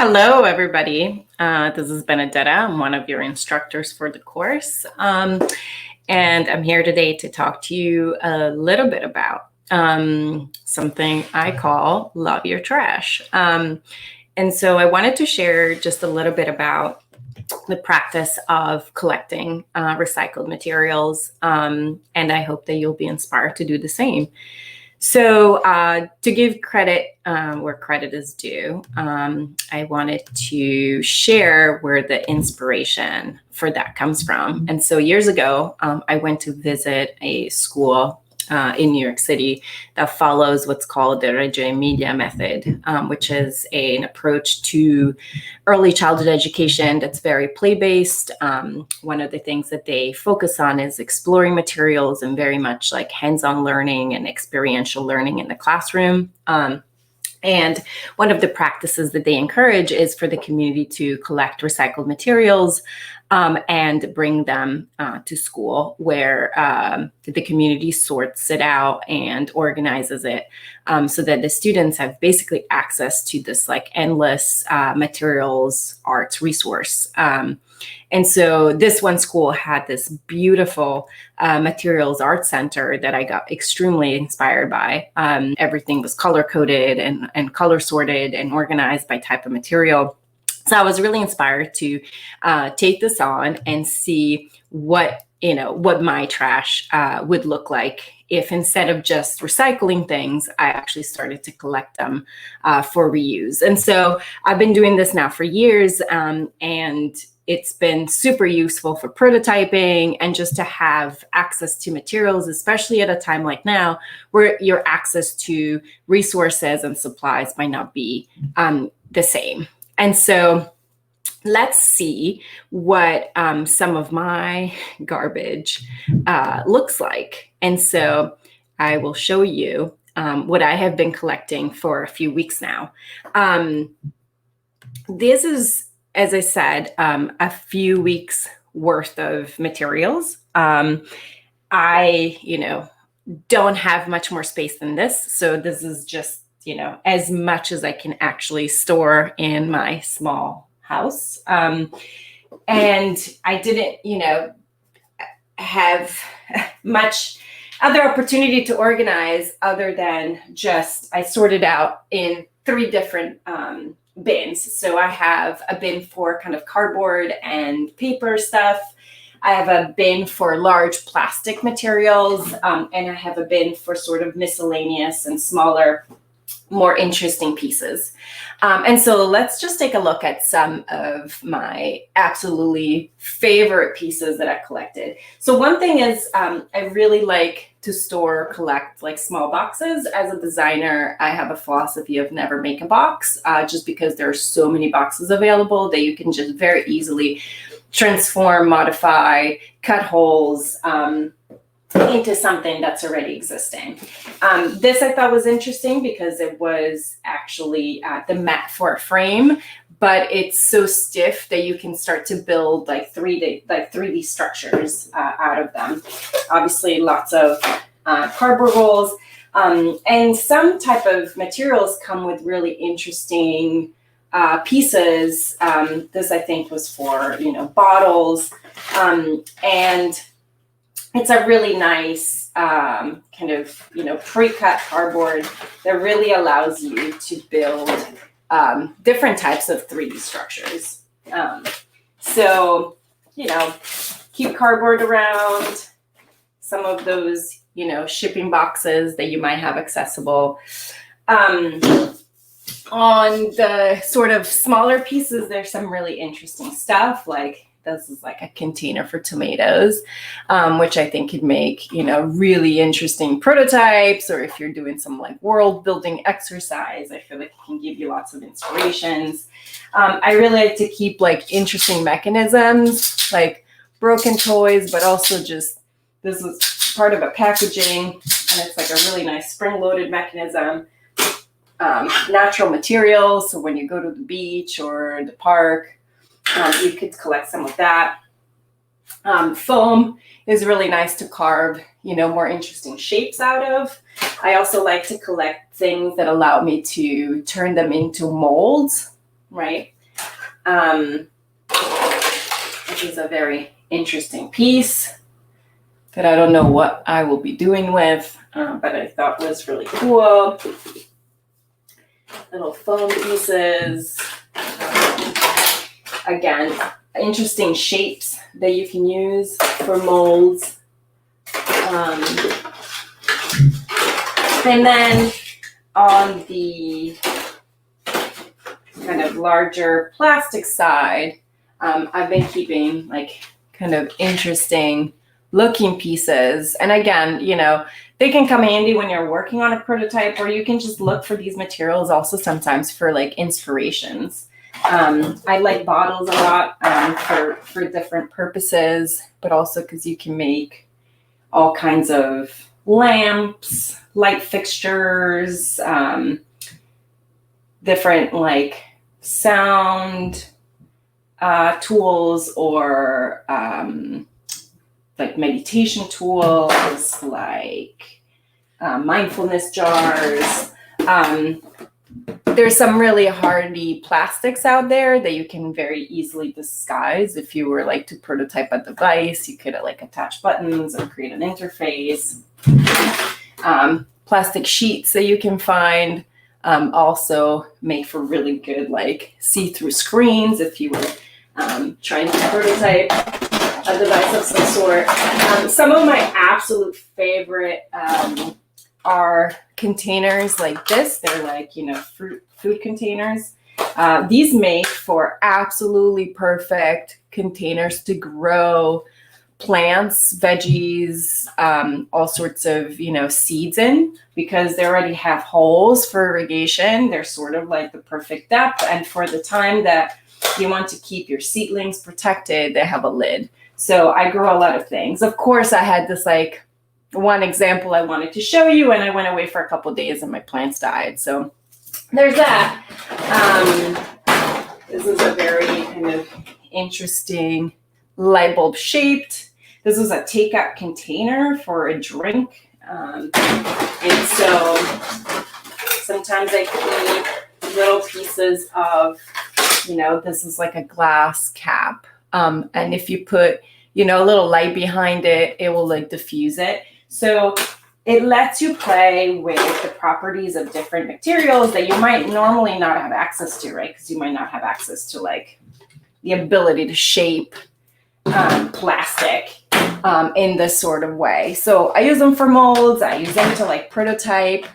Hello, everybody. This is Benedetta. I'm one of your instructors for the course. And I'm here today to talk to you a little bit about something I call love your trash. And so I wanted to share just a little bit about the practice of collecting recycled materials. And I hope that you'll be inspired to do the same. So to give credit where credit is due, I wanted to share where the inspiration for that comes from. And so years ago, I went to visit a school in New York City that follows what's called the Reggio Emilia method, which is an approach to early childhood education that's very play-based. One of the things that they focus on is exploring materials and very much like hands-on learning and experiential learning in the classroom. And one of the practices that they encourage is for the community to collect recycled materials and bring them to school, where the community sorts it out and organizes it so that the students have basically access to this like endless materials arts resource. And so this one school had this beautiful materials art center that I got extremely inspired by. Everything was color coded and color sorted and organized by type of material. So I was really inspired to take this on and see what my trash would look like if instead of just recycling things, I actually started to collect them for reuse. And so I've been doing this now for years, and it's been super useful for prototyping and just to have access to materials, especially at a time like now where your access to resources and supplies might not be the same. And so let's see what some of my garbage looks like. And so I will show you what I have been collecting for a few weeks now. This is, as I said, a few weeks worth of materials. I, don't have much more space than this. So this is just, as much as I can actually store in my small house. And I didn't, have much other opportunity to organize other than just I sorted out in 3 different bins. So I have a bin for kind of cardboard and paper stuff. I have a bin for large plastic materials, and I have a bin for sort of miscellaneous and smaller, more interesting pieces. And so let's just take a look at some of my absolutely favorite pieces that I collected. So one thing is I really like to collect like small boxes. As a designer, I have a philosophy of never make a box, just because there are so many boxes available that you can just very easily transform, modify, cut holes, into something that's already existing. This I thought was interesting because it was actually the mat for a frame, but it's so stiff that you can start to build like 3D structures out of them. Obviously, lots of cardboard rolls, and some type of materials come with really interesting pieces. This I think was for bottles, and it's a really nice kind of, pre-cut cardboard that really allows you to build different types of 3D structures. So, keep cardboard around, some of those, shipping boxes that you might have accessible. On the sort of smaller pieces, there's some really interesting stuff, like this is like a container for tomatoes, which I think could make, really interesting prototypes, or if you're doing some like world building exercise, I feel like it can give you lots of inspirations. I really like to keep like interesting mechanisms, like broken toys, but also just, this was part of a packaging, and it's like a really nice spring-loaded mechanism. Natural materials, so when you go to the beach or the park, you could collect some of that. Foam is really nice to carve, more interesting shapes out of. I also like to collect things that allow me to turn them into molds. right? This is a very interesting piece that I don't know what I will be doing with, but I thought was really cool. Little foam pieces. Again, interesting shapes that you can use for molds. And then on the kind of larger plastic side, I've been keeping like kind of interesting looking pieces. And again, you know, they can come handy when you're working on a prototype, or you can just look for these materials also sometimes for like inspirations. I like bottles a lot for different purposes, but also because you can make all kinds of lamps, light fixtures, different like sound tools, or like meditation tools, like mindfulness jars. There's some really hardy plastics out there that you can very easily disguise. If you were like to prototype a device, you could like attach buttons or create an interface. Plastic sheets that you can find also make for really good like see-through screens if you were trying to prototype a device of some sort. Some of my absolute favorite are containers like this. They're like, you know, food containers. These make for absolutely perfect containers to grow plants, veggies, all sorts of, you know, seeds in, because they already have holes for irrigation. They're sort of like the perfect depth. And for the time that you want to keep your seedlings protected, they have a lid. So I grow a lot of things. Of course, I had this like one example I wanted to show you, and I went away for a couple of days and my plants died. So there's that. This is a very kind of interesting light bulb shaped. This was a takeout container for a drink. And so sometimes I keep little pieces of, you know, this is like a glass cap. And if you put, you know, a little light behind it, it will like diffuse it. So it lets you play with the properties of different materials that you might normally not have access to, right? Because you might not have access to like the ability to shape plastic in this sort of way. So I use them for molds. I use them to like prototype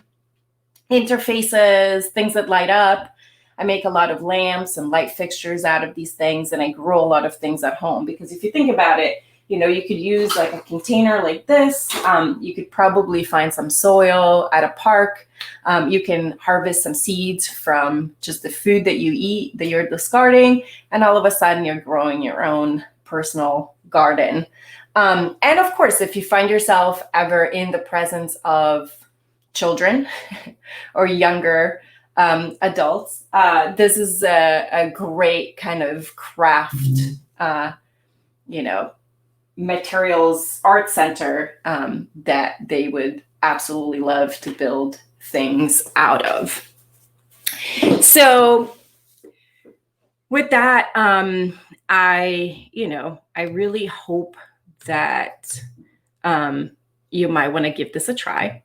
interfaces, things that light up. I make a lot of lamps and light fixtures out of these things, and I grow a lot of things at home. Because if you think about it, you know, you could use like a container like this. You could probably find some soil at a park. You can harvest some seeds from just the food that you eat that you're discarding, and all of a sudden you're growing your own personal garden. And of course, if you find yourself ever in the presence of children or younger adults, this is a great kind of craft, you know, materials art center that they would absolutely love to build things out of. So with that, I really hope that you might want to give this a try.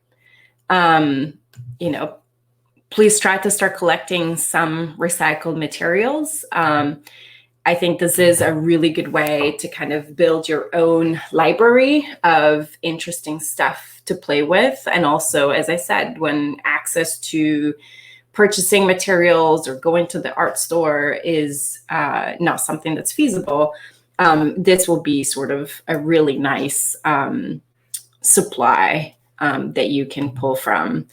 Please try to start collecting some recycled materials. I think this is a really good way to kind of build your own library of interesting stuff to play with. And also, as I said, when access to purchasing materials or going to the art store is not something that's feasible, this will be sort of a really nice supply that you can pull from.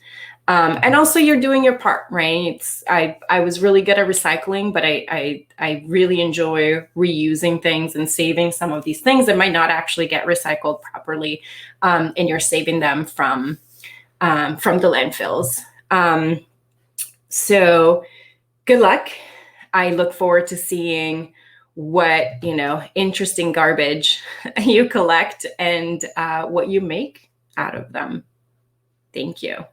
And also you're doing your part, right? I was really good at recycling, but I really enjoy reusing things and saving some of these things that might not actually get recycled properly. And you're saving them from the landfills. So good luck. I look forward to seeing what, interesting garbage you collect and what you make out of them. Thank you.